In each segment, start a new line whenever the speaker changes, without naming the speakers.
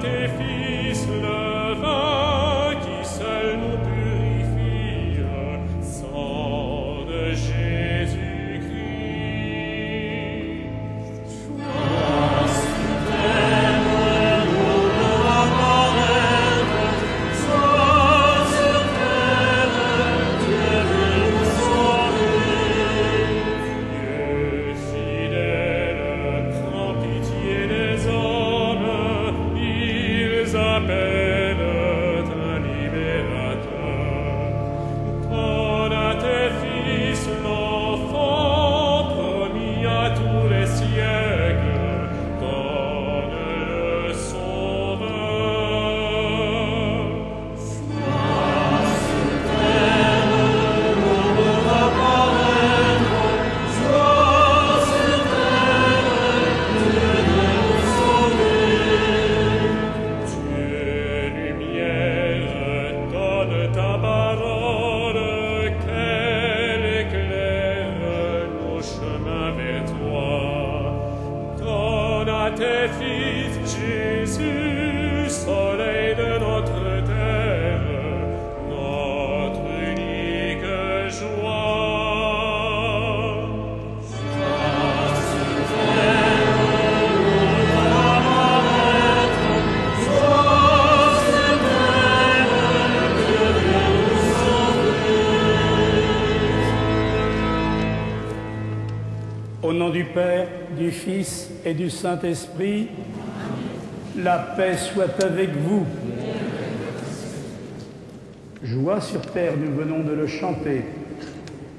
tes fils le vin qui seul nous purifie, sang de Jésus-Christ. Tes fils, Jésus, soleil de notre terre, notre unique joie.
Au nom du Père, du Fils et du Saint-Esprit, la paix soit avec vous. Joie sur terre, nous venons de le chanter.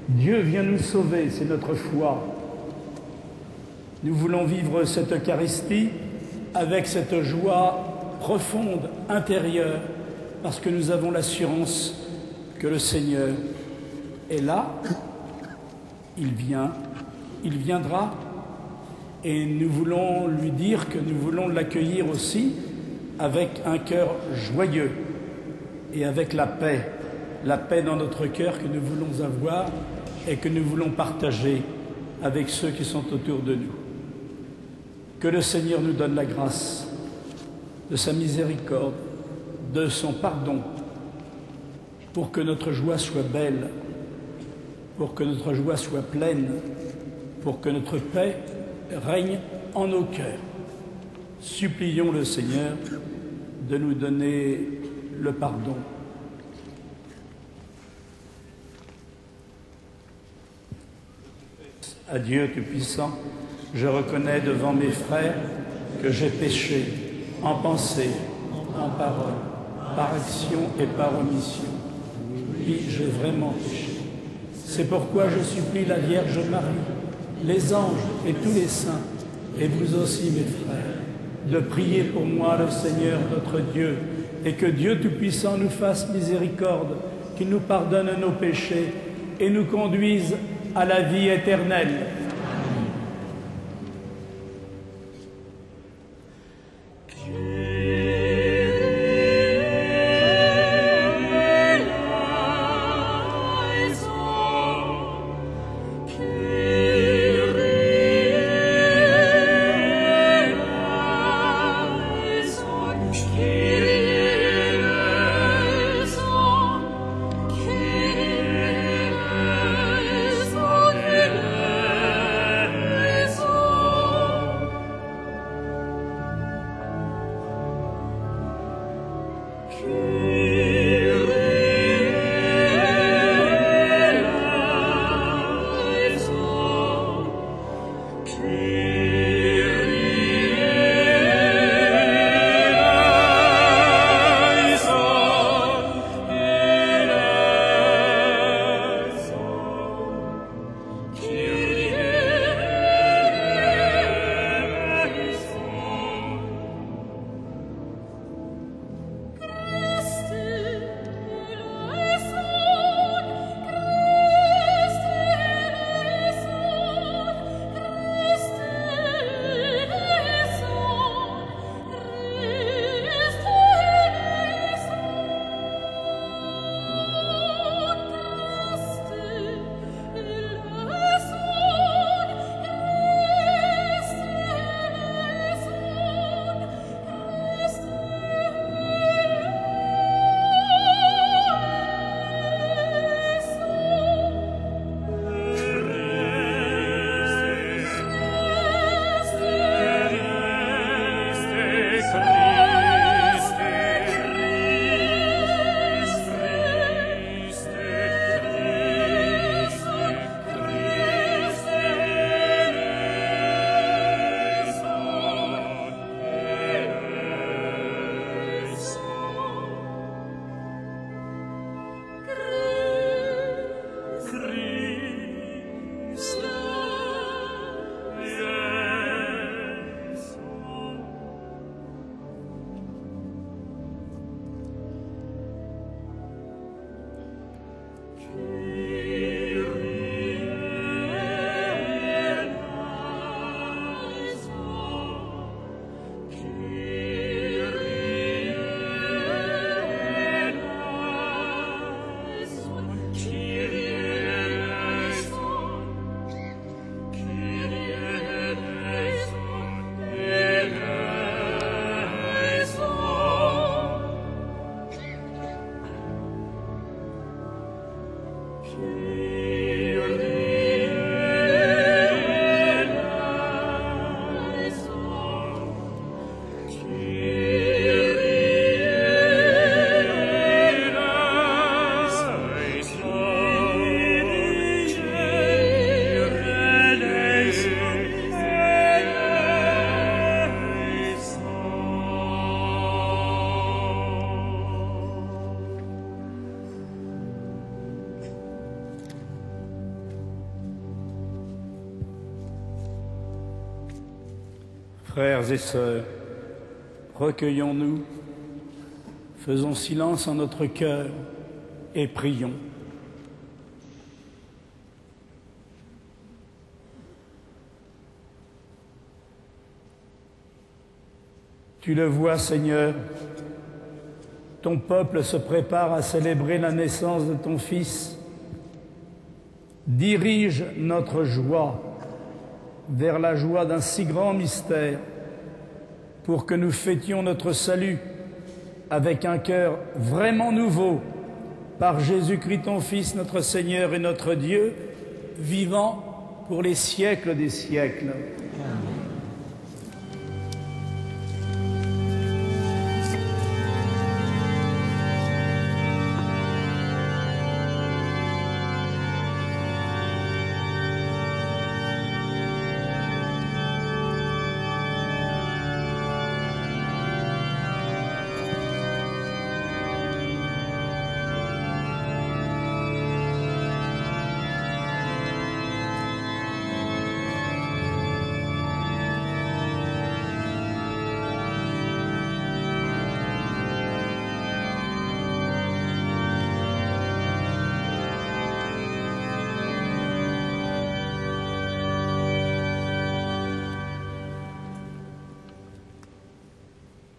Dieu vient nous sauver, c'est notre foi. Nous voulons vivre cette Eucharistie avec cette joie profonde, intérieure, parce que nous avons l'assurance que le Seigneur est là, il vient, il viendra. Et nous voulons lui dire que nous voulons l'accueillir aussi avec un cœur joyeux et avec la paix dans notre cœur que nous voulons avoir et que nous voulons partager avec ceux qui sont autour de nous. Que le Seigneur nous donne la grâce de sa miséricorde, de son pardon, pour que notre joie soit belle, pour que notre joie soit pleine, pour que notre paix règne en nos cœurs. Supplions le Seigneur de nous donner le pardon. À Dieu Tout-Puissant, je reconnais devant mes frères que j'ai péché en pensée, en parole, par action et par omission. Oui, j'ai vraiment péché. C'est pourquoi je supplie la Vierge Marie, les anges et tous les saints, et vous aussi mes frères, de prier pour moi le Seigneur notre Dieu, et que Dieu Tout-Puissant nous fasse miséricorde, qu'il nous pardonne nos péchés et nous conduise à la vie éternelle. Frères et sœurs, recueillons-nous, faisons silence en notre cœur et prions. Tu le vois, Seigneur, ton peuple se prépare à célébrer la naissance de ton Fils. Dirige notre joie vers la joie d'un si grand mystère, pour que nous fêtions notre salut avec un cœur vraiment nouveau, par Jésus-Christ ton Fils, notre Seigneur et notre Dieu, vivant pour les siècles des siècles. Amen.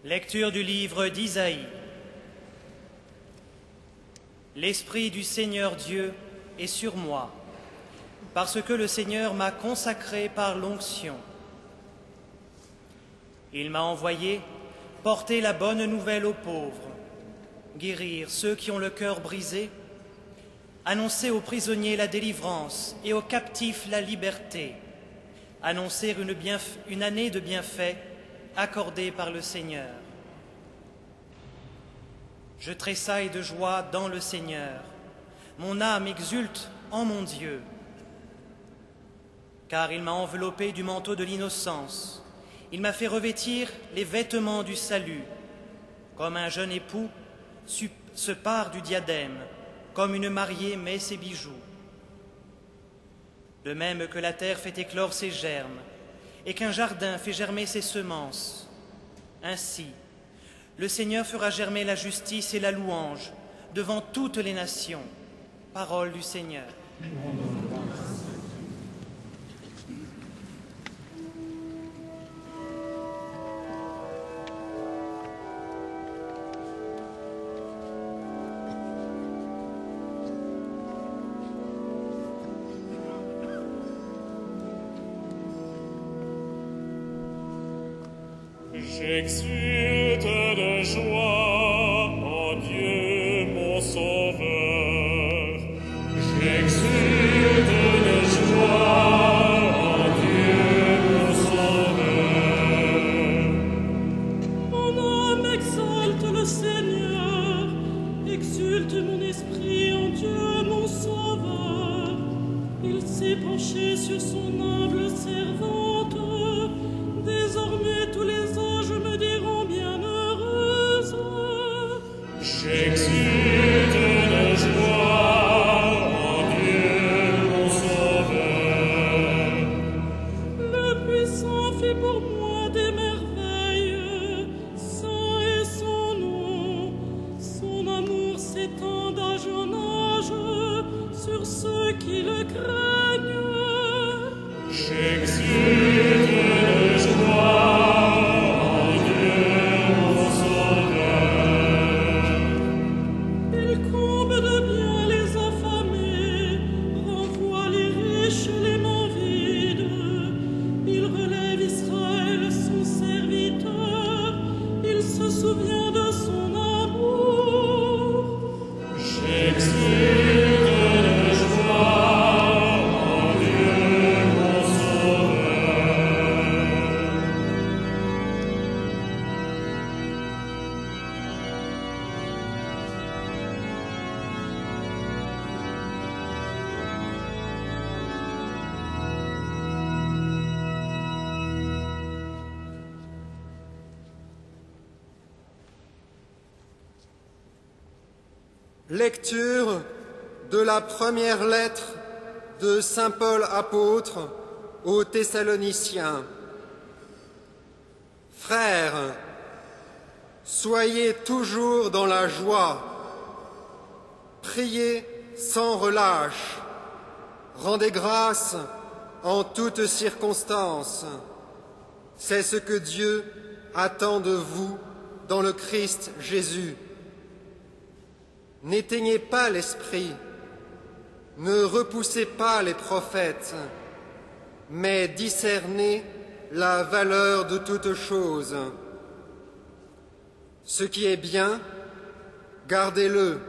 Lecture du livre d'Isaïe. L'Esprit du Seigneur Dieu est sur moi, parce que le Seigneur m'a consacré par l'onction. Il m'a envoyé porter la bonne nouvelle aux pauvres, guérir ceux qui ont le cœur brisé, annoncer aux prisonniers la délivrance et aux captifs la liberté, annoncer une année de bienfaits accordée par le Seigneur. Je tressaille de joie dans le Seigneur, mon âme exulte en mon Dieu, car il m'a enveloppé du manteau de l'innocence, il m'a fait revêtir les vêtements du salut, comme un jeune époux se pare du diadème, comme une mariée met ses bijoux. De même que la terre fait éclore ses germes, et qu'un jardin fait germer ses semences, ainsi, le Seigneur fera germer la justice et la louange devant toutes les nations. Parole du Seigneur.
J'exulte de joie en Dieu mon Sauveur. J'exulte de joie en Dieu mon Sauveur.
Mon âme exalte le Seigneur, exulte mon esprit en Dieu mon Sauveur. Il s'est penché sur son humble servante, désormais tous les anges me diront bienheureuse. souviens de son amour.
J'exulte de joie en Dieu mon Sauveur.
Lecture de la première lettre de saint Paul apôtre aux Thessaloniciens. Frères, soyez toujours dans la joie, priez sans relâche, rendez grâce en toutes circonstances. C'est ce que Dieu attend de vous dans le Christ Jésus. N'éteignez pas l'esprit, ne repoussez pas les prophètes, mais discernez la valeur de toutes choses. Ce qui est bien, gardez-le.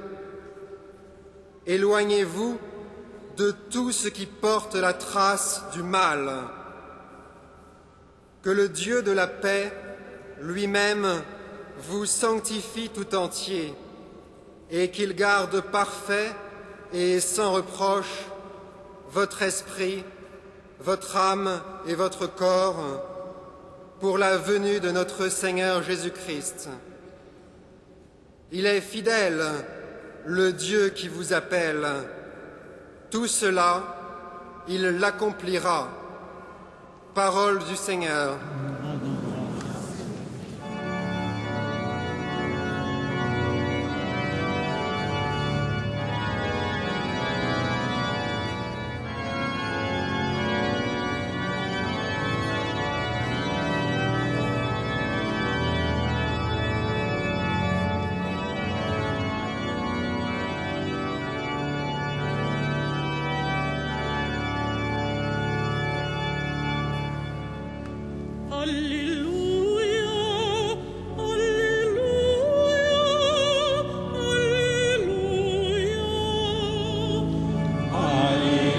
Éloignez-vous de tout ce qui porte la trace du mal. Que le Dieu de la paix lui-même vous sanctifie tout entier, et qu'il garde parfait et sans reproche votre esprit, votre âme et votre corps pour la venue de notre Seigneur Jésus-Christ. Il est fidèle, le Dieu qui vous appelle. Tout cela, il l'accomplira. Parole du Seigneur.
Alléluia, Alléluia, Alléluia.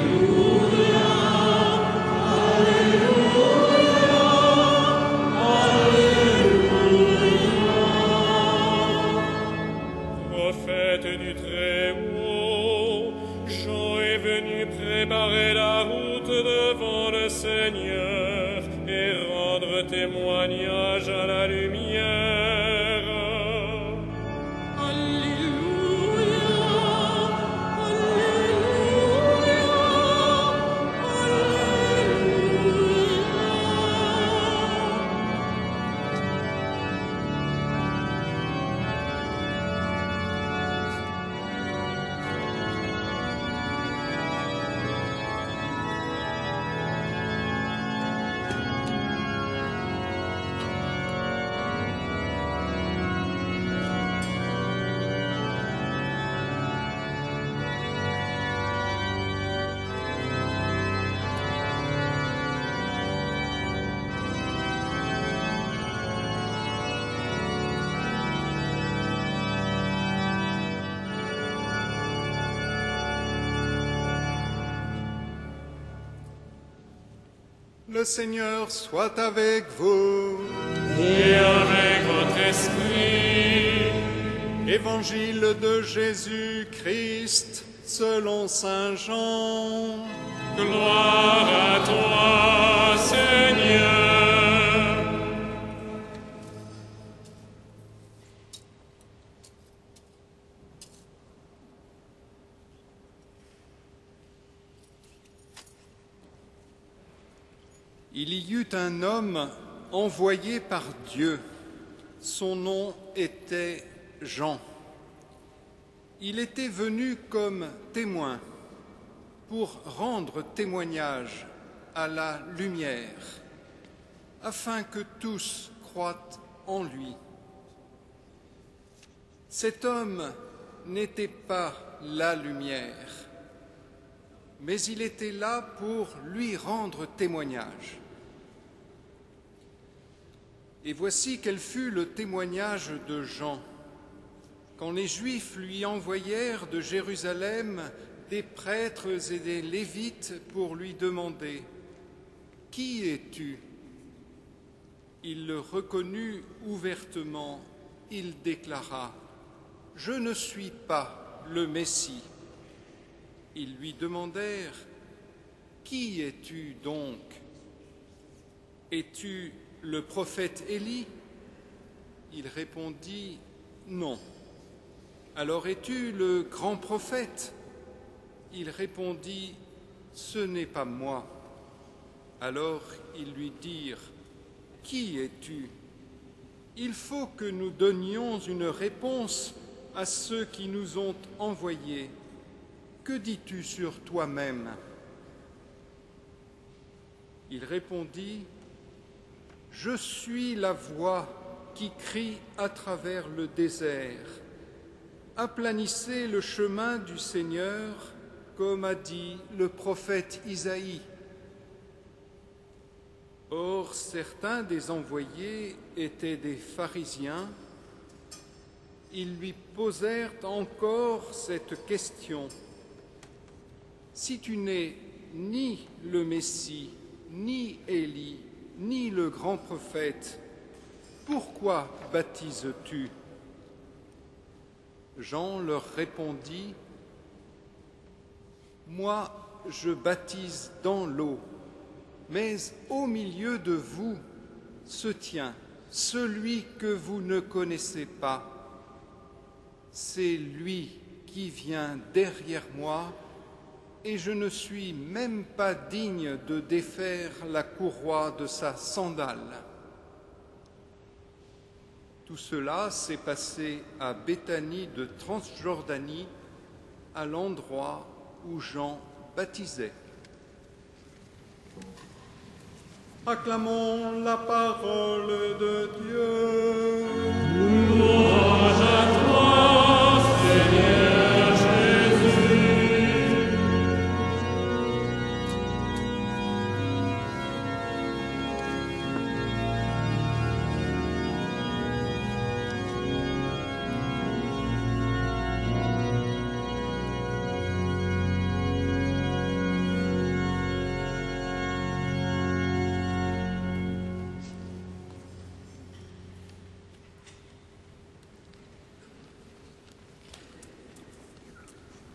Prophète du Très-Haut, Jean est venu préparer la route devant le Seigneur et rendre témoignage à la lumière.
Alléluia, Alléluia, Alléluia.
Le Seigneur soit avec vous.
Et avec votre esprit,
Évangile de Jésus-Christ selon saint Jean.
gloire à toi, Seigneur.
Il y eut un homme envoyé par Dieu. Son nom était Jean. Il était venu comme témoin pour rendre témoignage à la lumière, afin que tous croient en lui. Cet homme n'était pas la lumière, mais il était là pour lui rendre témoignage. Et voici quel fut le témoignage de Jean, quand les Juifs lui envoyèrent de Jérusalem des prêtres et des Lévites pour lui demander « Qui es-tu » Il le reconnut ouvertement, il déclara « Je ne suis pas le Messie ». Ils lui demandèrent « Qui es-tu donc ? Es-tu le prophète Élie ?» Il répondit « Non. » « Alors es-tu le grand prophète ?» Il répondit « Ce n'est pas moi. » Alors ils lui dirent « Qui es-tu ? Il faut que nous donnions une réponse à ceux qui nous ont envoyés. Que dis-tu sur toi-même » Il répondit « Je suis la voix qui crie à travers le désert. Aplanissez le chemin du Seigneur, comme a dit le prophète Isaïe. » Or, certains des envoyés étaient des pharisiens. Ils lui posèrent encore cette question. « Si tu n'es ni le Messie, ni Élie, ni le grand prophète, pourquoi baptises-tu » Jean leur répondit « Moi, je baptise dans l'eau, mais au milieu de vous se tient celui que vous ne connaissez pas. C'est lui qui vient derrière moi, et je ne suis même pas digne de défaire la courroie de sa sandale. » Tout cela s'est passé à Béthanie de Transjordanie, à l'endroit où Jean baptisait. Acclamons la parole de Dieu.
Louange à toi, Seigneur Jésus.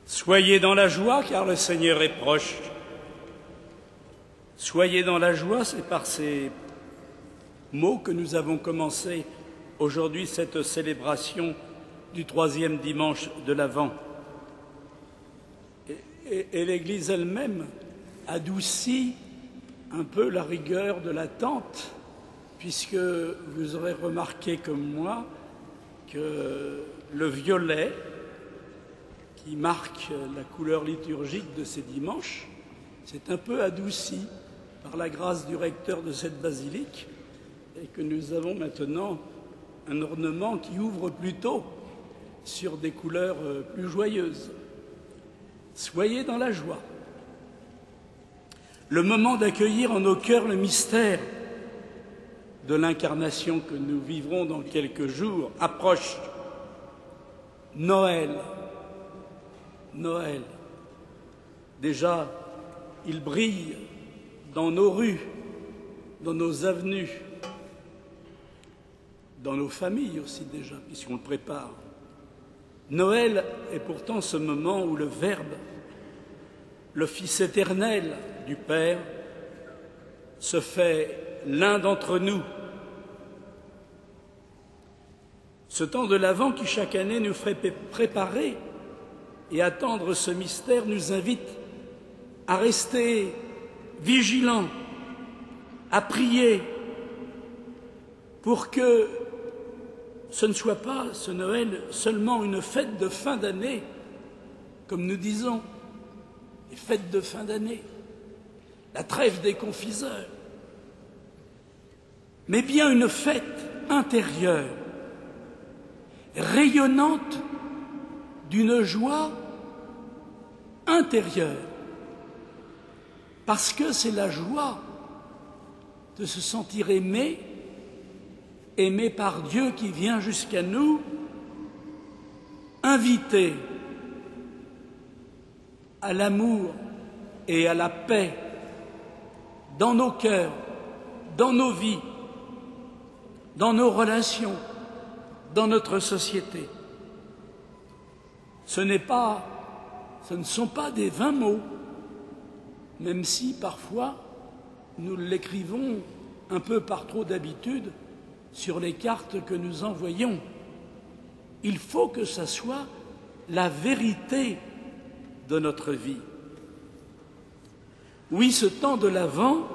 Soyez dans la joie, car le Seigneur est proche. Soyez dans la joie, c'est par ces mots que nous avons commencé aujourd'hui cette célébration du 3e dimanche de l'Avent. Et l'Église elle-même adoucit un peu la rigueur de l'attente, puisque vous aurez remarqué comme moi que le violet, qui marque la couleur liturgique de ces dimanches, c'est un peu adouci par la grâce du recteur de cette basilique, et que nous avons maintenant un ornement qui ouvre plutôt sur des couleurs plus joyeuses. Soyez dans la joie. Le moment d'accueillir en nos cœurs le mystère de l'incarnation que nous vivrons dans quelques jours approche. Noël. Noël. Déjà, il brille dans nos rues, dans nos avenues, dans nos familles aussi déjà, puisqu'on le prépare. Noël est pourtant ce moment où le Verbe, le Fils éternel du Père, se fait l'un d'entre nous. Ce temps de l'Avent qui chaque année nous ferait préparer et attendre ce mystère nous invite à rester vigilants, à prier pour que ce ne soit pas, ce Noël, seulement une fête de fin d'année, comme nous disons, les fêtes de fin d'année, la trêve des confiseurs, mais bien une fête intérieure, rayonnante d'une joie intérieure, parce que c'est la joie de se sentir aimé aimé par Dieu qui vient jusqu'à nous, invité à l'amour et à la paix dans nos cœurs, dans nos vies, dans nos relations, dans notre société. Ce ne sont pas des vains mots, même si parfois nous l'écrivons un peu par trop d'habitude sur les cartes que nous envoyons. Il faut que ça soit la vérité de notre vie. Oui, ce temps de l'Avent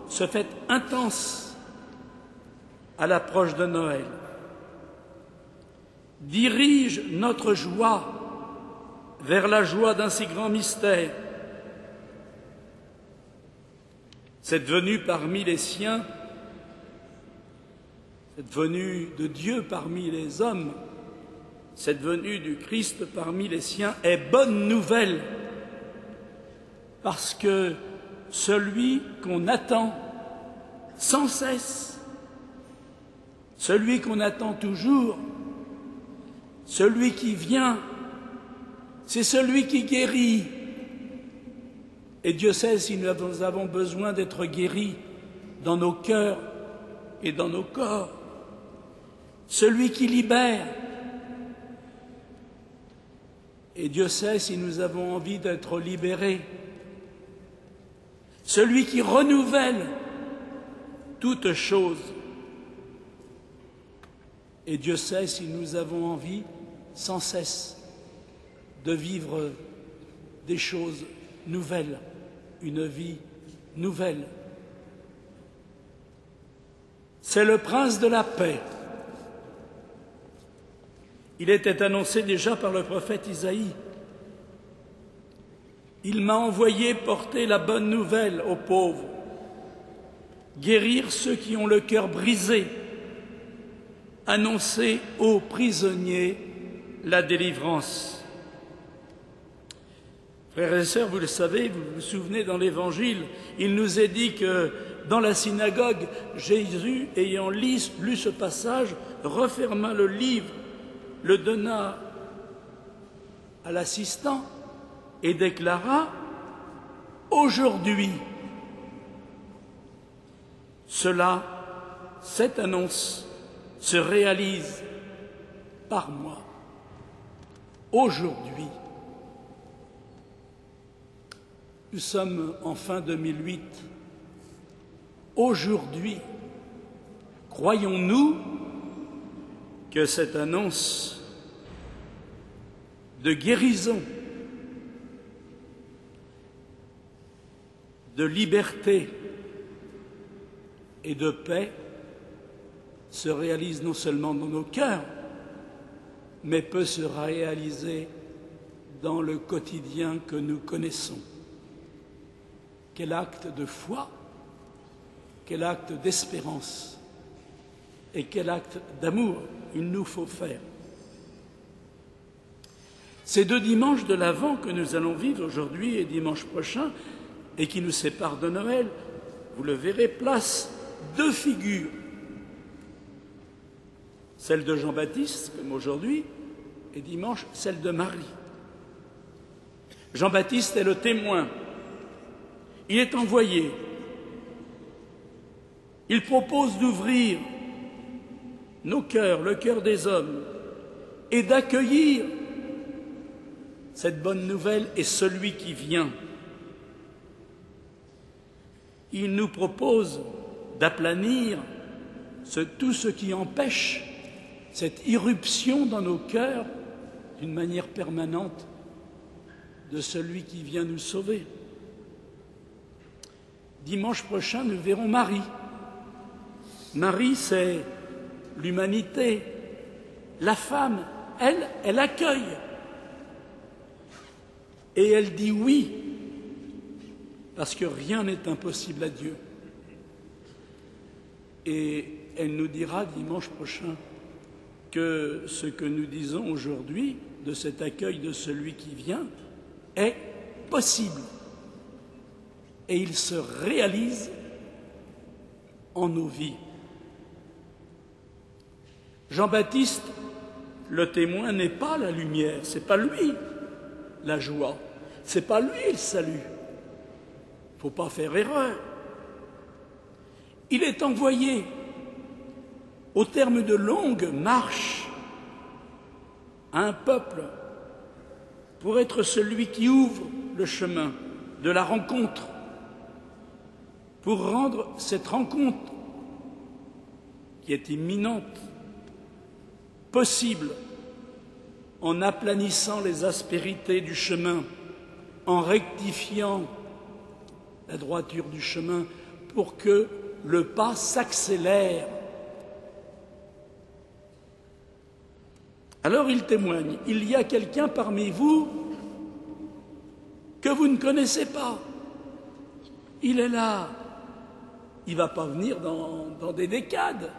se fait intense à l'approche de Noël. Dirige notre joie vers la joie d'un si grand mystère. Cette venue parmi les siens, cette venue de Dieu parmi les hommes, cette venue du Christ parmi les siens est bonne nouvelle, parce que celui qu'on attend sans cesse, celui qu'on attend toujours, celui qui vient, c'est celui qui guérit. Et Dieu sait si nous avons besoin d'être guéris dans nos cœurs et dans nos corps. Celui qui libère. Et Dieu sait si nous avons envie d'être libérés. Celui qui renouvelle toutes choses. Et Dieu sait si nous avons envie sans cesse de vivre des choses nouvelles, une vie nouvelle. C'est le prince de la paix. Il était annoncé déjà par le prophète Isaïe. Il m'a envoyé porter la bonne nouvelle aux pauvres, guérir ceux qui ont le cœur brisé, annoncer aux prisonniers la délivrance. Frères et sœurs, vous le savez, vous vous souvenez dans l'Évangile, il nous est dit que dans la synagogue, Jésus, ayant lu ce passage, referma le livre, le donna à l'assistant et déclara « Aujourd'hui, cette annonce se réalise par moi. Aujourd'hui. » Nous sommes en fin 2008. Aujourd'hui, croyons-nous que cette annonce de guérison, de liberté et de paix se réalise non seulement dans nos cœurs, mais peut se réaliser dans le quotidien que nous connaissons. Quel acte de foi, quel acte d'espérance et quel acte d'amour il nous faut faire. Ces 2 dimanches de l'Avent que nous allons vivre aujourd'hui et dimanche prochain et qui nous séparent de Noël, vous le verrez, placent 2 figures. Celle de Jean-Baptiste, comme aujourd'hui, et dimanche, celle de Marie. Jean-Baptiste est le témoin. Il est envoyé. Il propose d'ouvrir nos cœurs, le cœur des hommes, et d'accueillir cette bonne nouvelle et celui qui vient. Il nous propose d'aplanir tout ce qui empêche cette irruption dans nos cœurs d'une manière permanente de celui qui vient nous sauver. Dimanche prochain, nous verrons Marie. Marie, c'est l'humanité. La femme, elle accueille. Et elle dit oui, parce que rien n'est impossible à Dieu. Et elle nous dira dimanche prochain que ce que nous disons aujourd'hui de cet accueil de celui qui vient est possible. Et il se réalise en nos vies. Jean-Baptiste, le témoin, n'est pas la lumière, c'est pas lui la joie, c'est pas lui le salut. Faut pas faire erreur. Il est envoyé au terme de longues marches à un peuple pour être celui qui ouvre le chemin de la rencontre, pour rendre cette rencontre qui est imminente possible en aplanissant les aspérités du chemin, en rectifiant la droiture du chemin pour que le pas s'accélère. Alors il témoigne, il y a quelqu'un parmi vous que vous ne connaissez pas. Il est là. Il ne va pas venir dans des décades.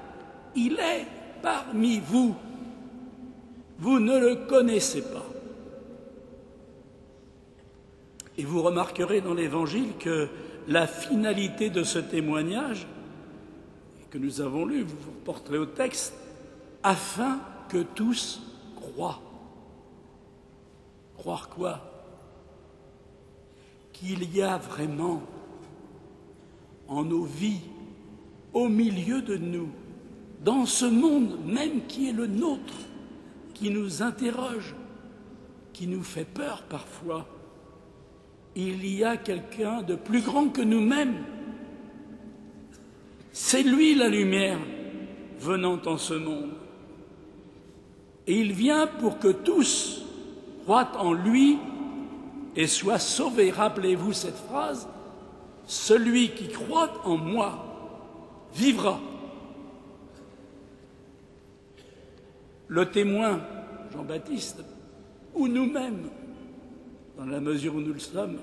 Il est parmi vous. Vous ne le connaissez pas. Et vous remarquerez dans l'Évangile que la finalité de ce témoignage, que nous avons lu, vous vous reporterez au texte, afin que tous croient. Croire quoi? Qu'il y a vraiment en nos vies, au milieu de nous, dans ce monde même qui est le nôtre, qui nous interroge, qui nous fait peur parfois, il y a quelqu'un de plus grand que nous-mêmes. C'est lui la lumière venant en ce monde. Et il vient pour que tous croient en lui et soient sauvés. Rappelez-vous cette phrase, « Celui qui croit en moi vivra ». Le témoin, Jean-Baptiste, ou nous-mêmes, dans la mesure où nous le sommes,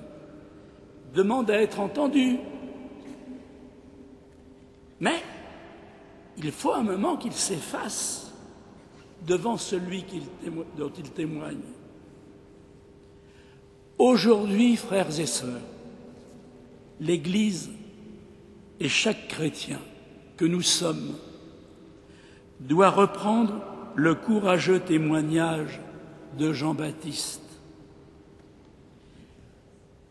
demande à être entendu. Mais il faut un moment qu'il s'efface devant celui dont il témoigne. Aujourd'hui, frères et sœurs, l'Église et chaque chrétien que nous sommes doit reprendre le courageux témoignage de Jean-Baptiste.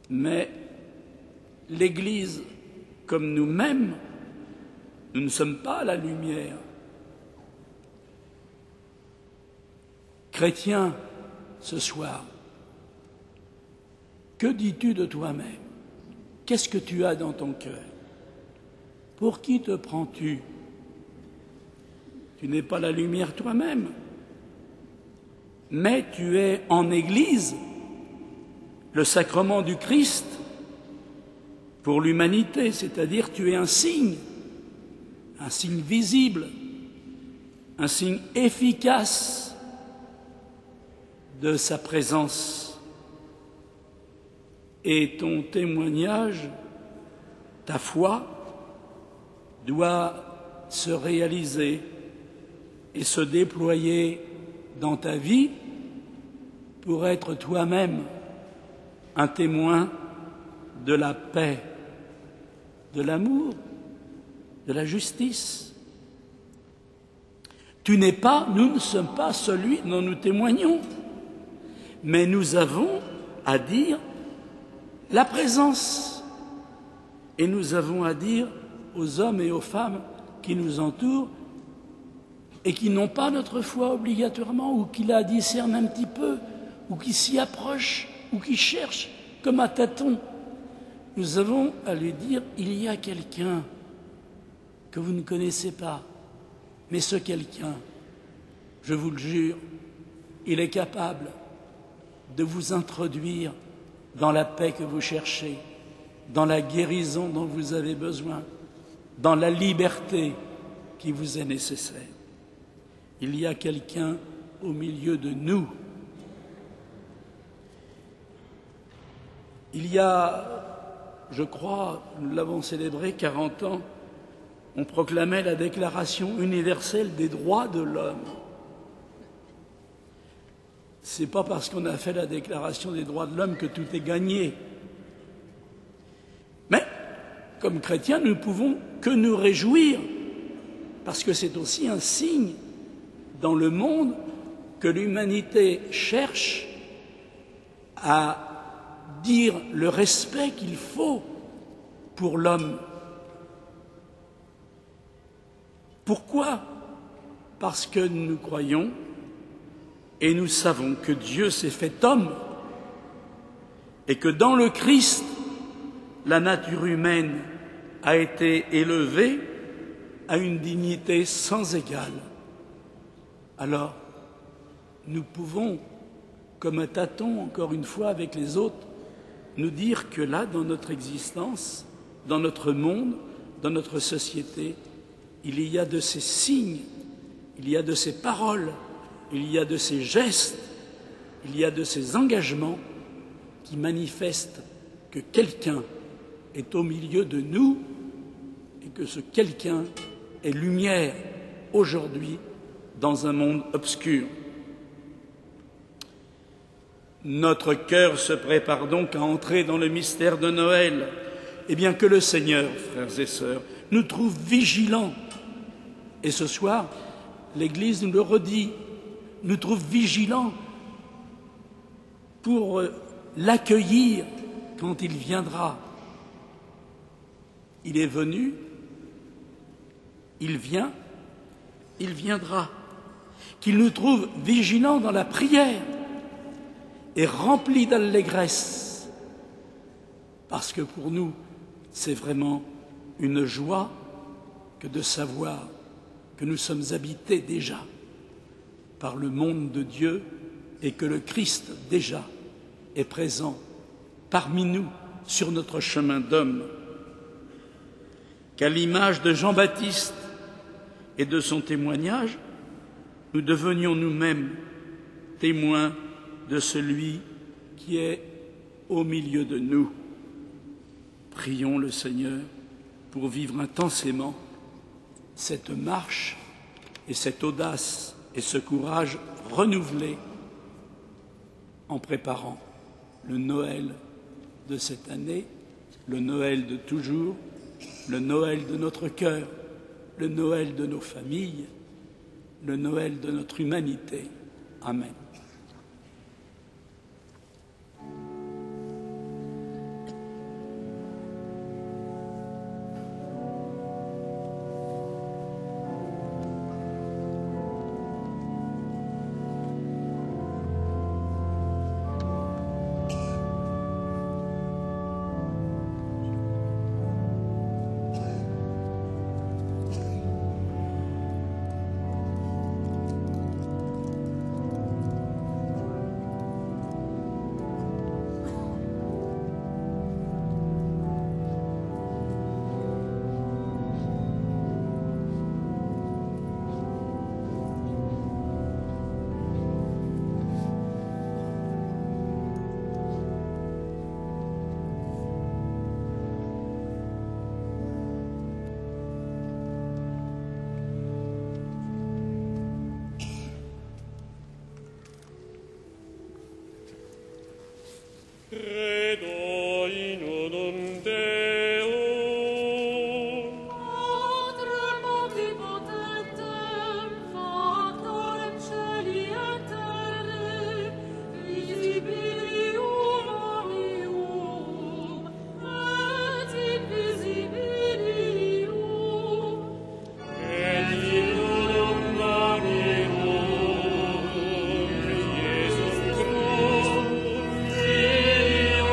Mais l'Église, comme nous-mêmes, nous ne sommes pas la lumière. Chrétien, ce soir, que dis-tu de toi-même? Qu'est-ce que tu as dans ton cœur? Pour qui te prends-tu? Tu n'es pas la lumière toi-même, mais tu es en Église le sacrement du Christ pour l'humanité, c'est-à-dire tu es un signe visible, un signe efficace de sa présence. Et ton témoignage, ta foi, doit se réaliser et se déployer dans ta vie pour être toi-même un témoin de la paix, de l'amour, de la justice. Nous ne sommes pas celui dont nous témoignons, mais nous avons à dire la présence, et nous avons à dire aux hommes et aux femmes qui nous entourent et qui n'ont pas notre foi obligatoirement, ou qui la discernent un petit peu, ou qui s'y approchent, ou qui cherchent comme à tâtons. Nous avons à lui dire, il y a quelqu'un que vous ne connaissez pas, mais ce quelqu'un, je vous le jure, il est capable de vous introduire dans la paix que vous cherchez, dans la guérison dont vous avez besoin, dans la liberté qui vous est nécessaire. Il y a quelqu'un au milieu de nous. Il y a, je crois, nous l'avons célébré, 40 ans, on proclamait la Déclaration universelle des droits de l'homme. Ce n'est pas parce qu'on a fait la Déclaration des droits de l'homme que tout est gagné. Mais, comme chrétiens, nous ne pouvons que nous réjouir, parce que c'est aussi un signe dans le monde que l'humanité cherche à dire le respect qu'il faut pour l'homme. Pourquoi? Parce que nous croyons et nous savons que Dieu s'est fait homme et que dans le Christ, la nature humaine a été élevée à une dignité sans égale. Alors, nous pouvons, comme un tâton, encore une fois, avec les autres, nous dire que là, dans notre existence, dans notre monde, dans notre société, il y a de ces signes, il y a de ces paroles, il y a de ces gestes, il y a de ces engagements qui manifestent que quelqu'un est au milieu de nous et que ce quelqu'un est lumière aujourd'hui dans un monde obscur. Notre cœur se prépare donc à entrer dans le mystère de Noël. Eh bien que le Seigneur, frères et sœurs, nous trouve vigilants. Et ce soir, l'Église nous le redit, nous trouve vigilants pour l'accueillir quand il viendra. Il est venu, il vient, il viendra. Qu'il nous trouve vigilants dans la prière et remplis d'allégresse, parce que pour nous, c'est vraiment une joie que de savoir que nous sommes habités déjà par le monde de Dieu et que le Christ déjà est présent parmi nous sur notre chemin d'homme. Qu'à l'image de Jean-Baptiste et de son témoignage, nous devenions nous-mêmes témoins de celui qui est au milieu de nous. Prions le Seigneur pour vivre intensément cette marche et cette audace et ce courage renouvelé en préparant le Noël de cette année, le Noël de toujours, le Noël de notre cœur, le Noël de nos familles, le Noël de notre humanité. Amen.
Credo in unum Deo,
Patrem omnipotentem, Factorem caeli et terrae, visibilium omnium, et invisibilium,
et in unum Domini, Iesus Christus, Filio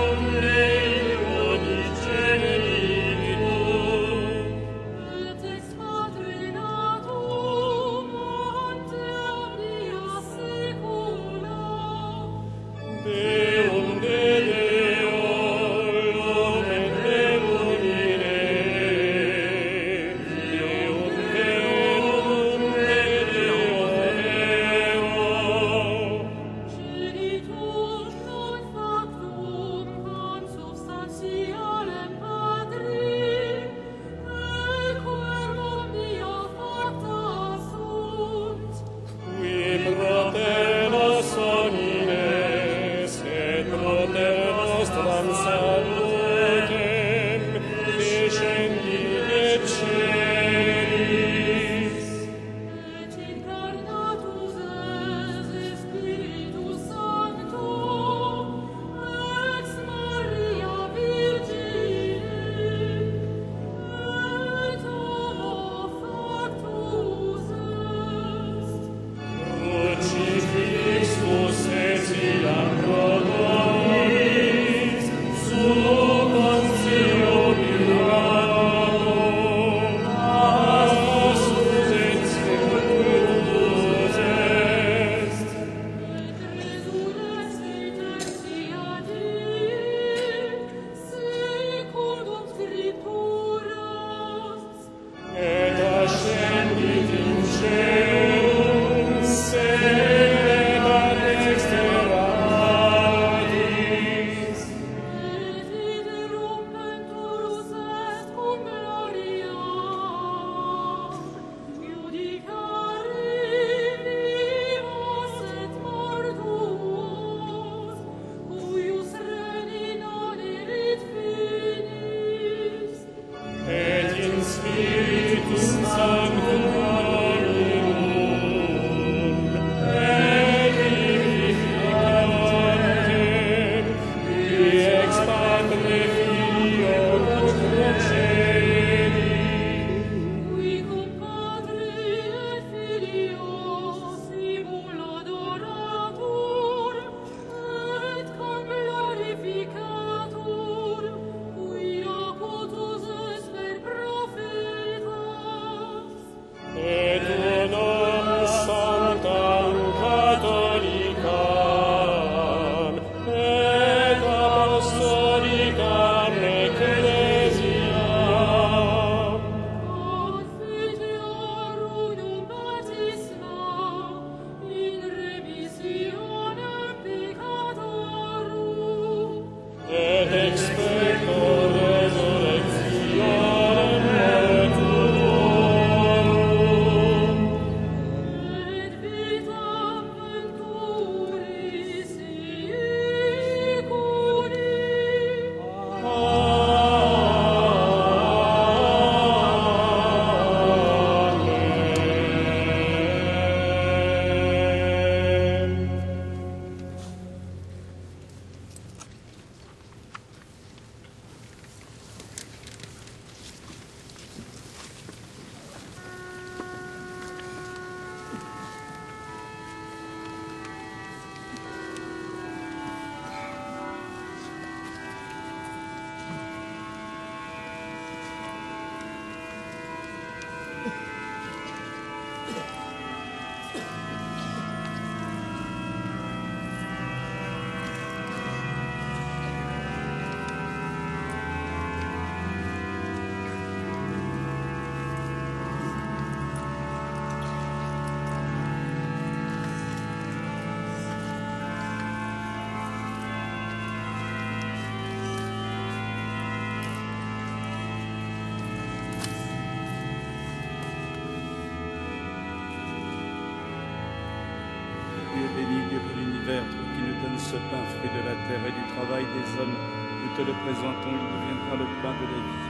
Dieu béni, Dieu de l'univers, toi qui nous donnes ce pain, fruit de la terre et du travail des hommes, nous te le présentons, il deviendra le pain de la vie.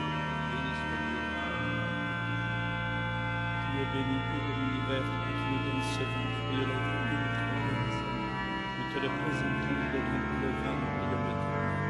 Tu es béni, Dieu de l'univers, toi qui nous donnes ce pain, fruit de la terre et du travail des hommes, nous te le présentons, il deviendra le vin du royaume de Dieu.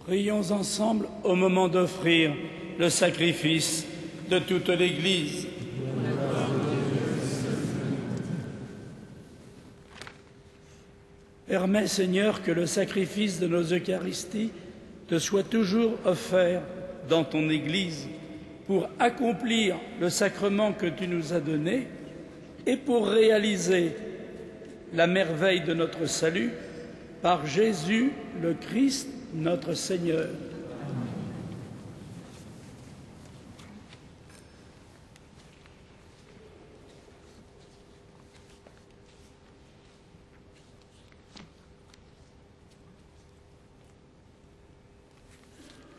Prions ensemble au moment d'offrir le sacrifice de toute l'Église. Permets, Seigneur, que le sacrifice de nos Eucharisties te soit toujours offert dans ton Église pour accomplir le sacrement que tu nous as donné et pour réaliser la merveille de notre salut par Jésus le Christ, notre Seigneur.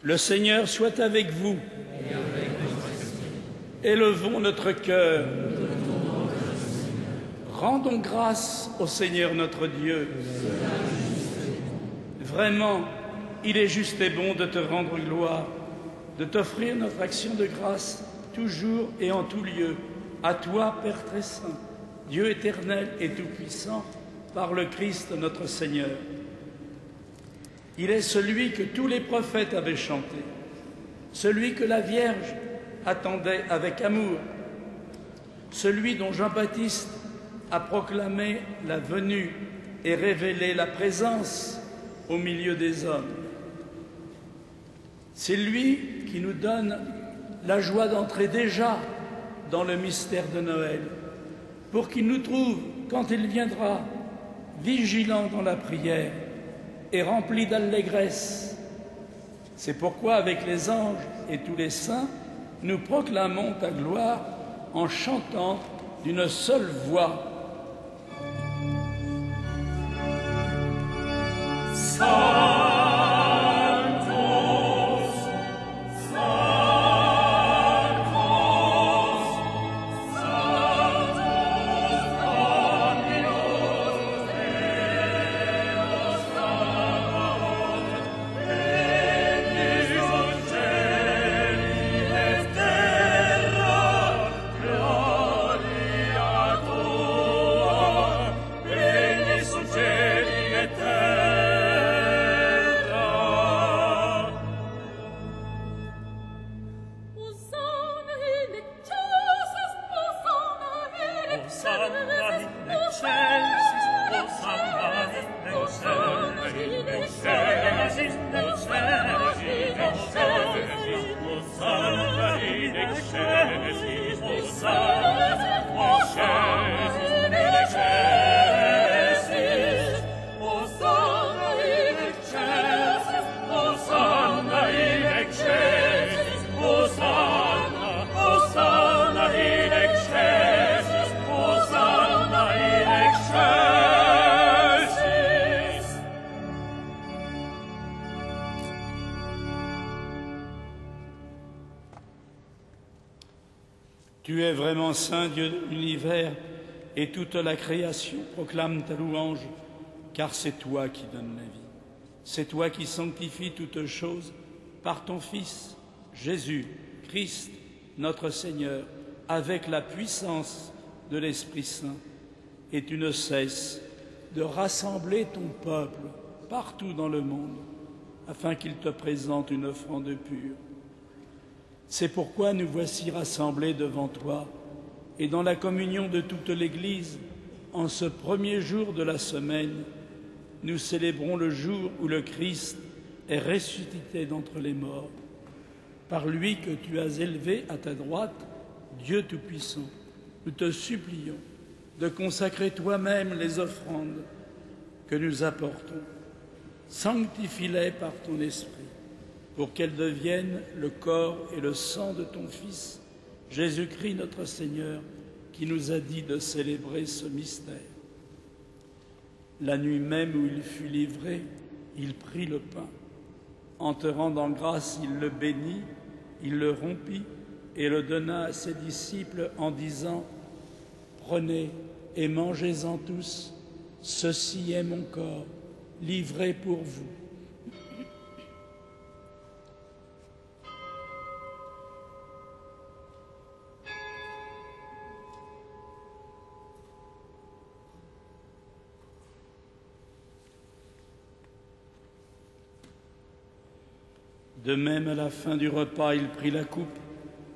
Le Seigneur soit avec vous. Élevons notre cœur. Rendons grâce au Seigneur notre Dieu. Vraiment, il est juste et bon de te rendre gloire, de t'offrir notre action de grâce, toujours et en tout lieu, à toi, Père très saint, Dieu éternel et tout-puissant, par le Christ notre Seigneur. Il est celui que tous les prophètes avaient chanté, celui que la Vierge attendait avec amour, celui dont Jean-Baptiste a proclamé la venue et révélé la présence au milieu des hommes. C'est lui qui nous donne la joie d'entrer déjà dans le mystère de Noël, pour qu'il nous trouve, quand il viendra, vigilants dans la prière et remplis d'allégresse. C'est pourquoi, avec les anges et tous les saints, nous proclamons ta gloire en chantant d'une seule voix. Tu es vraiment saint, Dieu de l'univers, et toute la création proclame ta louange, car c'est toi qui donnes la vie. C'est toi qui sanctifies toutes choses par ton Fils, Jésus, Christ, notre Seigneur, avec la puissance de l'Esprit Saint. Et tu ne cesses de rassembler ton peuple partout dans le monde, afin qu'il te présente une offrande pure. C'est pourquoi nous voici rassemblés devant toi, et dans la communion de toute l'Église, en ce premier jour de la semaine, nous célébrons le jour où le Christ est ressuscité d'entre les morts. Par lui que tu as élevé à ta droite, Dieu Tout-Puissant, nous te supplions de consacrer toi-même les offrandes que nous apportons. Sanctifie-les par ton Esprit, pour qu'elles deviennent le corps et le sang de ton Fils, Jésus-Christ notre Seigneur, qui nous a dit de célébrer ce mystère. La nuit même où il fut livré, il prit le pain. En te rendant grâce, il le bénit, il le rompit et le donna à ses disciples en disant « Prenez et mangez-en tous, ceci est mon corps, livré pour vous. » De même, à la fin du repas, il prit la coupe.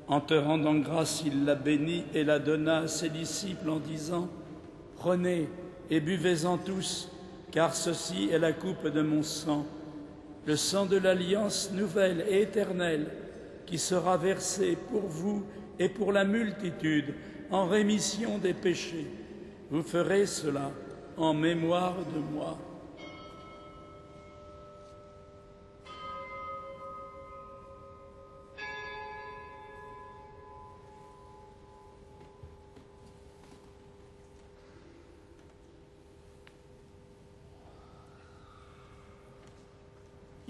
En te rendant grâce, il la bénit et la donna à ses disciples en disant « Prenez et buvez-en tous, car ceci est la coupe de mon sang, le sang de l'alliance nouvelle et éternelle, qui sera versé pour vous et pour la multitude en rémission des péchés. Vous ferez cela en mémoire de moi. »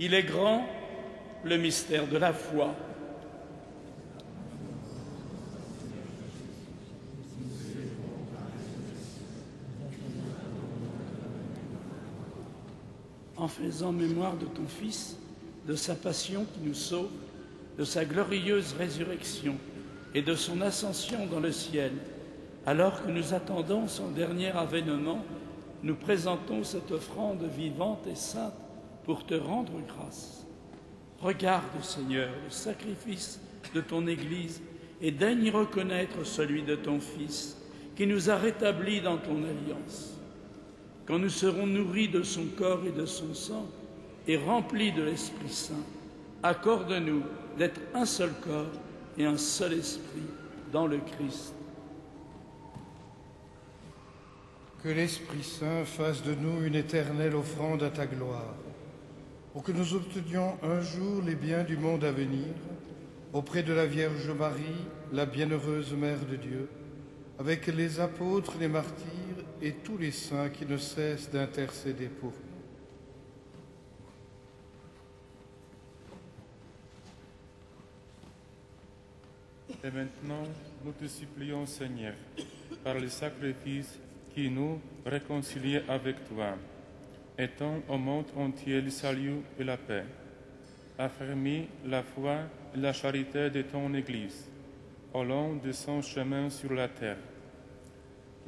Il est grand, le mystère de la foi. En faisant mémoire de ton Fils, de sa passion qui nous sauve, de sa glorieuse résurrection et de son ascension dans le ciel, alors que nous attendons son dernier avènement, nous présentons cette offrande vivante et sainte pour te rendre grâce. Regarde, Seigneur, le sacrifice de ton Église et daigne reconnaître celui de ton Fils, qui nous a rétablis dans ton alliance. Quand nous serons nourris de son corps et de son sang et remplis de l'Esprit Saint, accorde-nous d'être un seul corps et un seul esprit dans le Christ.
Que l'Esprit Saint fasse de nous une éternelle offrande à ta gloire, pour que nous obtenions un jour les biens du monde à venir, auprès de la Vierge Marie, la bienheureuse Mère de Dieu, avec les apôtres, les martyrs et tous les saints qui ne cessent d'intercéder pour nous.
Et maintenant, nous te supplions, Seigneur, par le sacrifice qui nous réconcilie avec toi, étends au monde entier le salut et la paix. Affermis la foi et la charité de ton Église, au long de son chemin sur la terre.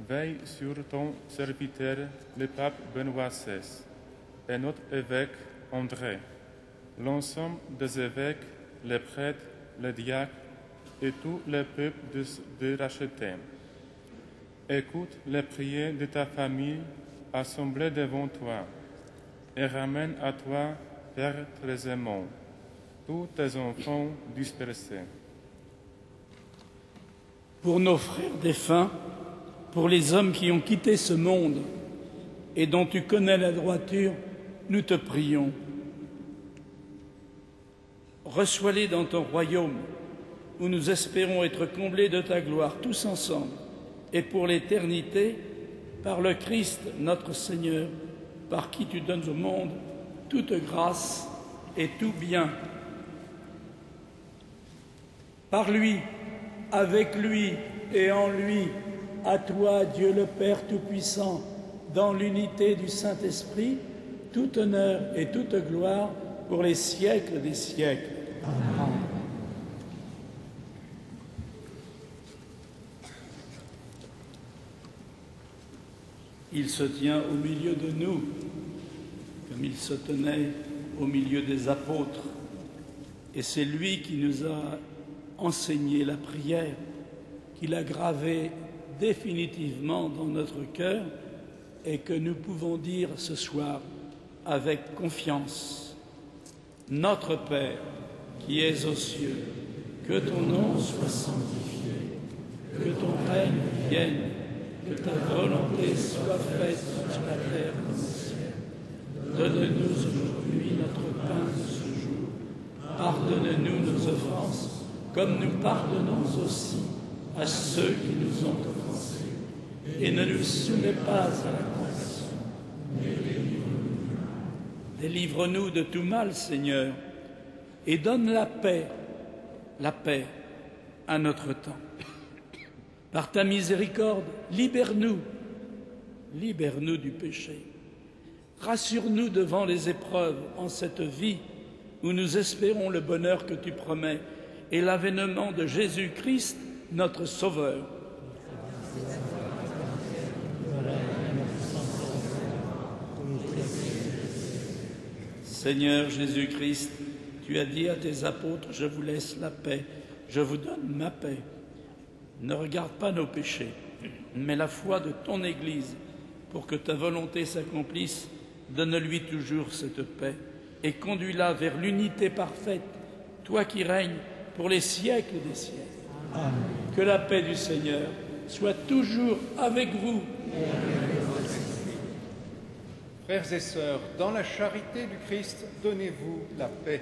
Veille sur ton serviteur, le pape Benoît XVI, et notre évêque André, l'ensemble des évêques, les prêtres, les diacres et tout le peuple de racheter. Écoute les prières de ta famille assemblée devant toi, et ramène à toi, Père très aimant, tous tes enfants dispersés.
Pour nos frères défunts, pour les hommes qui ont quitté ce monde et dont tu connais la droiture, nous te prions. Reçois-les dans ton royaume, où nous espérons être comblés de ta gloire tous ensemble, et pour l'éternité, par le Christ notre Seigneur, par qui tu donnes au monde toute grâce et tout bien. Par lui, avec lui et en lui, à toi, Dieu le Père Tout-Puissant, dans l'unité du Saint-Esprit, tout honneur et toute gloire pour les siècles des siècles. Amen. Il se tient au milieu de nous, comme il se tenait au milieu des apôtres. Et c'est lui qui nous a enseigné la prière, qu'il a gravée définitivement dans notre cœur et que nous pouvons dire ce soir avec confiance. Notre Père, qui es aux cieux, que ton nom soit sanctifié, que ton règne vienne, que ta volonté soit faite sur la terre comme au ciel. Donne-nous aujourd'hui notre pain de ce jour. Pardonne-nous nos offenses, comme nous pardonnons aussi à ceux qui nous ont offensés. Et ne nous soumets pas à la tentation, mais délivre-nous du mal. Délivre-nous de tout mal, Seigneur, et donne la paix à notre temps. Par ta miséricorde, libère-nous du péché. Rassure-nous devant les épreuves en cette vie où nous espérons le bonheur que tu promets et l'avènement de Jésus-Christ, notre Sauveur. Seigneur Jésus-Christ, tu as dit à tes apôtres, je vous laisse la paix, je vous donne ma paix. Ne regarde pas nos péchés, mais la foi de ton Église, pour que ta volonté s'accomplisse. Donne-lui toujours cette paix et conduis-la vers l'unité parfaite, toi qui règnes pour les siècles des siècles. Amen. Que la paix du Seigneur soit toujours avec vous.
Frères et sœurs, dans la charité du Christ, donnez-vous la paix.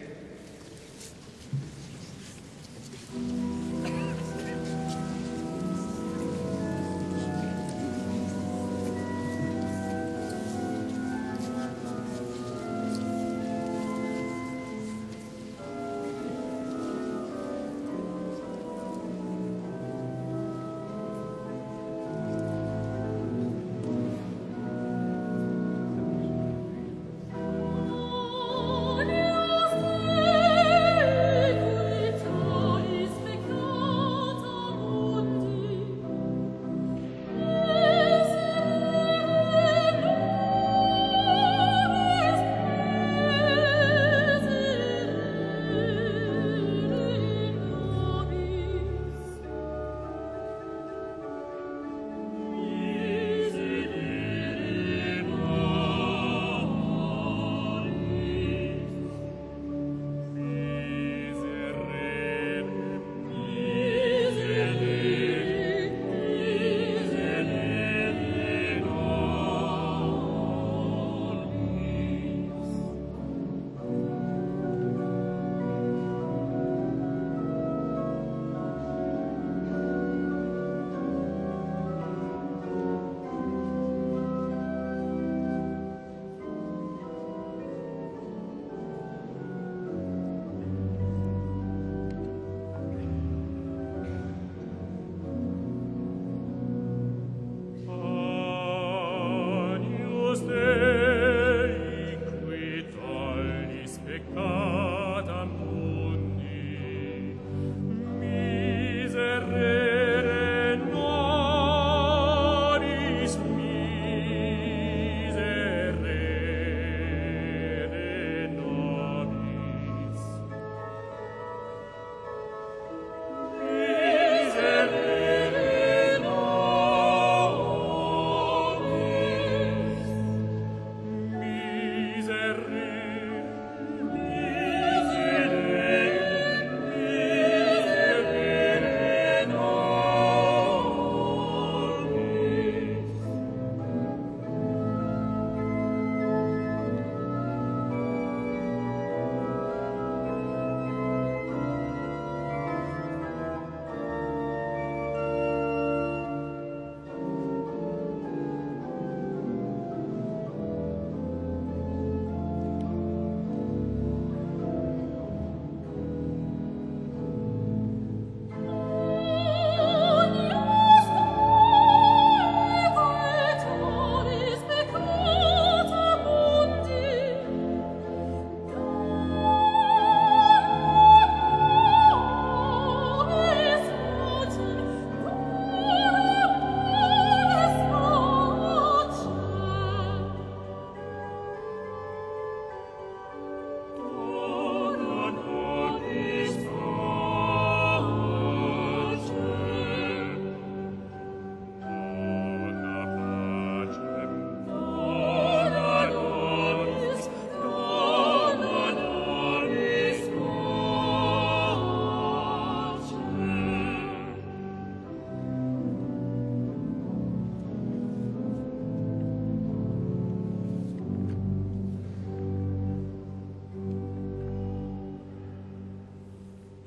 Agnus Dei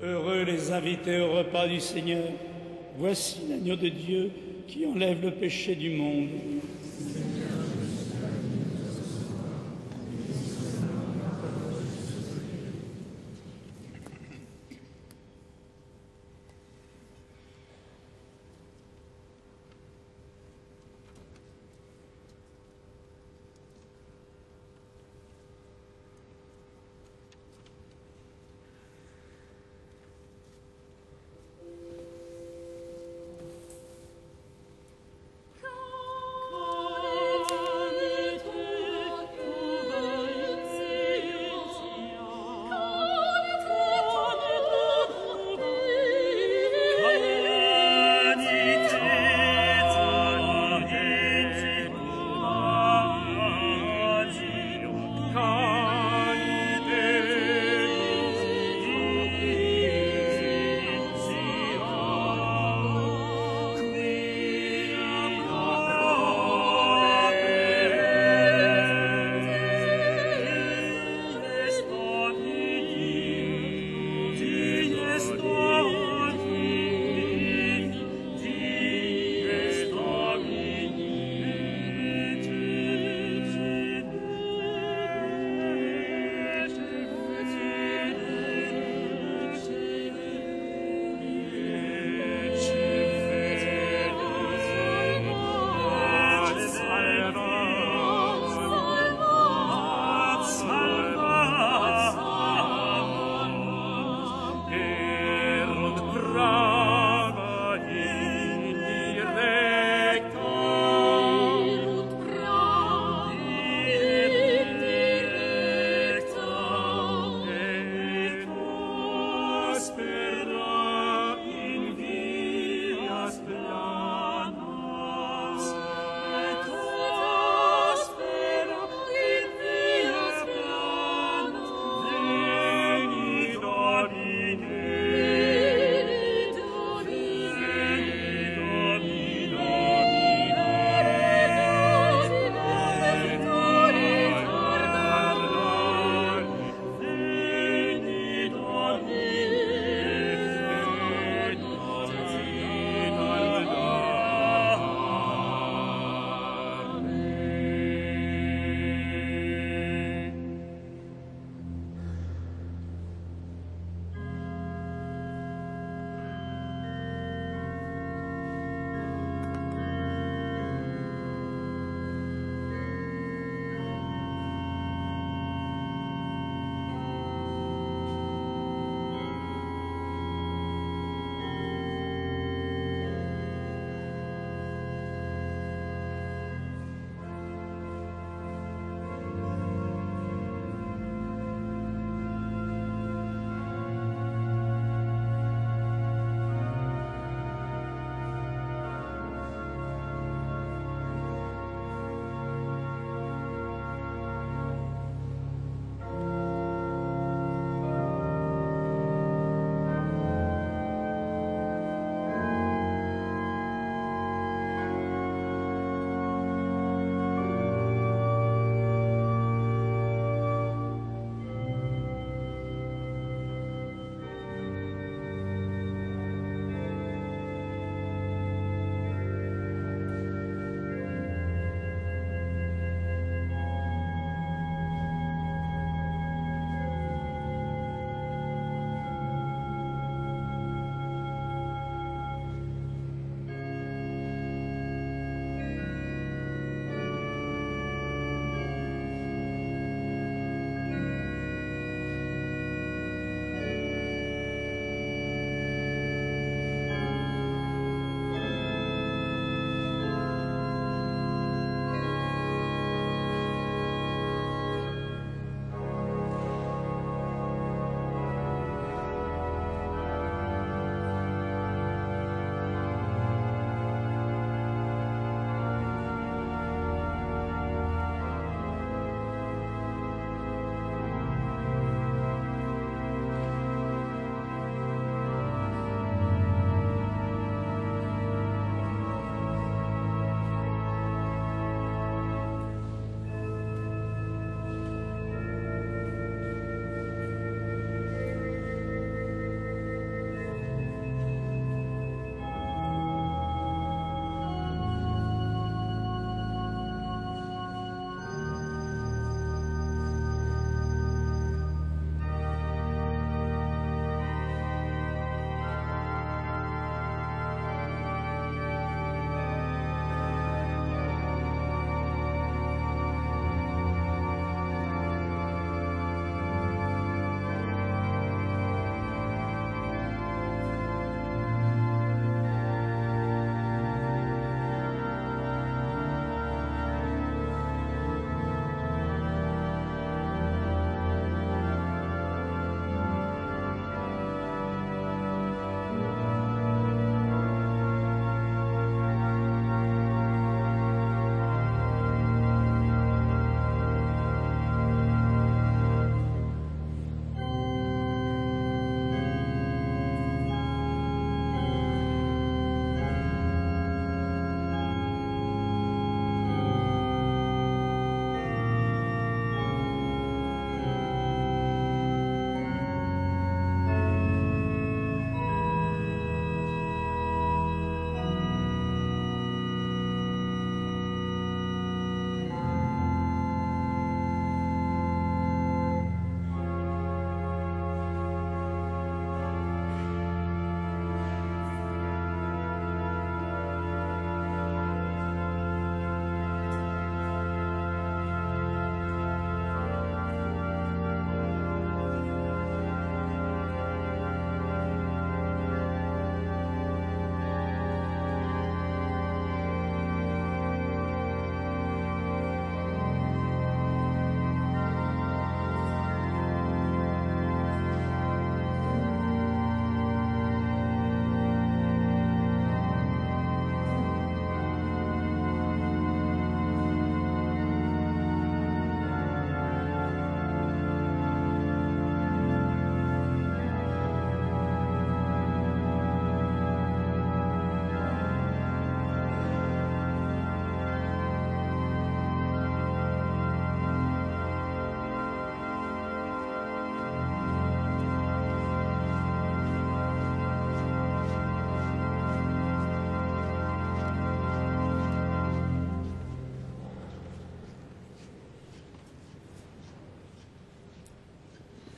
Heureux les invités au repas du Seigneur. Voici l'agneau de Dieu qui enlève le péché du monde.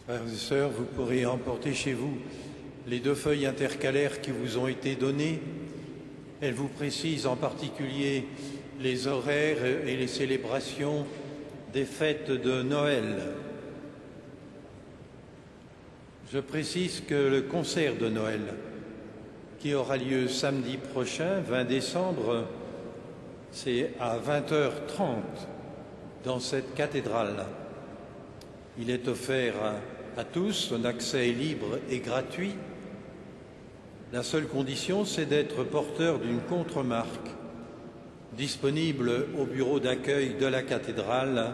Frères et sœurs, vous pourrez emporter chez vous les 2 feuilles intercalaires qui vous ont été données. Elles vous précisent en particulier les horaires et les célébrations des fêtes de Noël. Je précise que le concert de Noël, qui aura lieu samedi prochain, 20 décembre, c'est à 20h30 dans cette cathédrale. Il est offert à tous, son accès est libre et gratuit. La seule condition, c'est d'être porteur d'une contre-marque disponible au bureau d'accueil de la cathédrale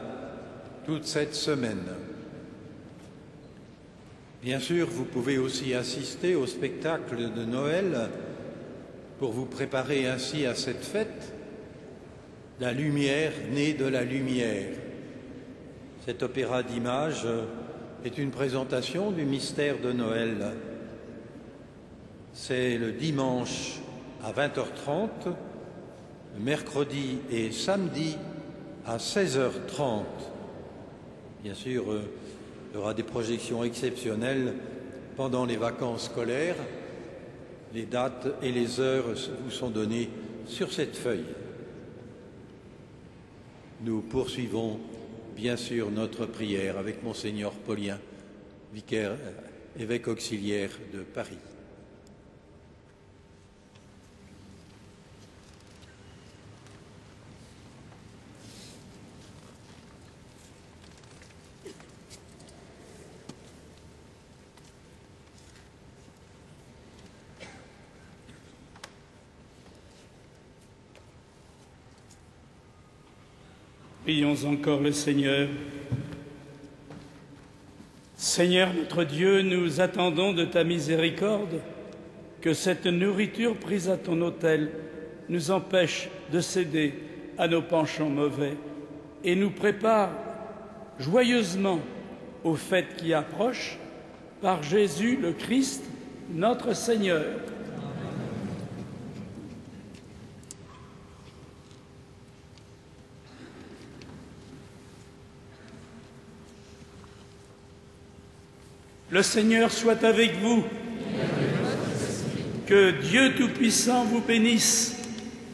toute cette semaine. Bien sûr, vous pouvez aussi assister au spectacle de Noël pour vous préparer ainsi à cette fête. La lumière née de la lumière. Cet opéra d'images est une présentation du mystère de Noël. C'est le dimanche à 20h30, le mercredi et samedi à 16h30. Bien sûr, il y aura des projections exceptionnelles pendant les vacances scolaires. Les dates et les heures vous sont données sur cette feuille. Nous poursuivons bien sûr notre prière avec Monseigneur Paulien, vicaire, évêque auxiliaire de Paris.
Prions encore le Seigneur. Seigneur notre Dieu, nous attendons de ta miséricorde que cette nourriture prise à ton autel nous empêche de céder à nos penchants mauvais et nous prépare joyeusement aux fêtes qui approchent par Jésus le Christ, notre Seigneur. Le Seigneur soit avec vous. Que Dieu Tout-Puissant vous bénisse,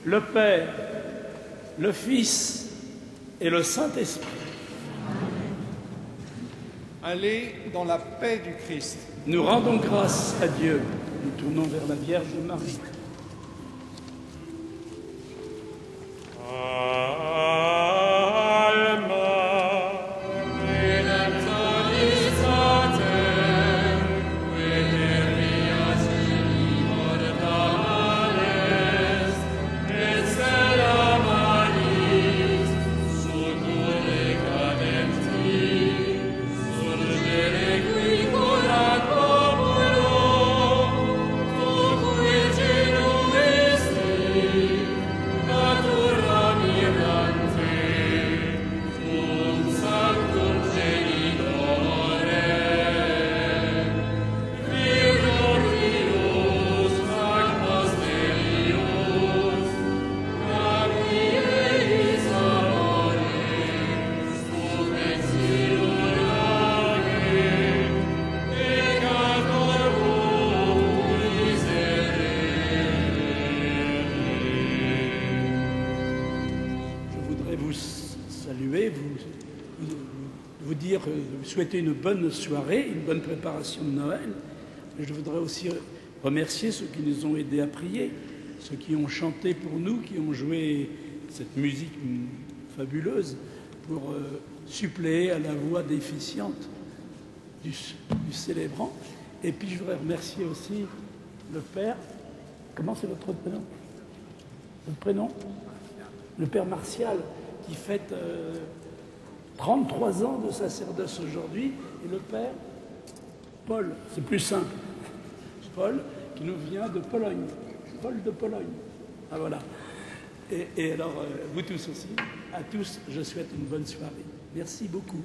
le Père, le Fils et le Saint-Esprit.
Allez dans la paix du Christ.
Nous rendons grâce à Dieu. Nous tournons vers la Vierge Marie. Souhaiter une bonne soirée, une bonne préparation de Noël. Je voudrais aussi remercier ceux qui nous ont aidés à prier, ceux qui ont chanté pour nous, qui ont joué cette musique fabuleuse pour suppléer à la voix déficiente du célébrant. Et puis je voudrais remercier aussi le Père. Comment c'est votre prénom? Votre prénom? Le Père Martial, qui fête 33 ans de sacerdoce aujourd'hui, et le Père Paul, c'est plus simple, Paul, qui nous vient de Pologne, Paul de Pologne. Ah voilà. Et alors, vous tous aussi, à tous, je souhaite une bonne soirée. Merci beaucoup.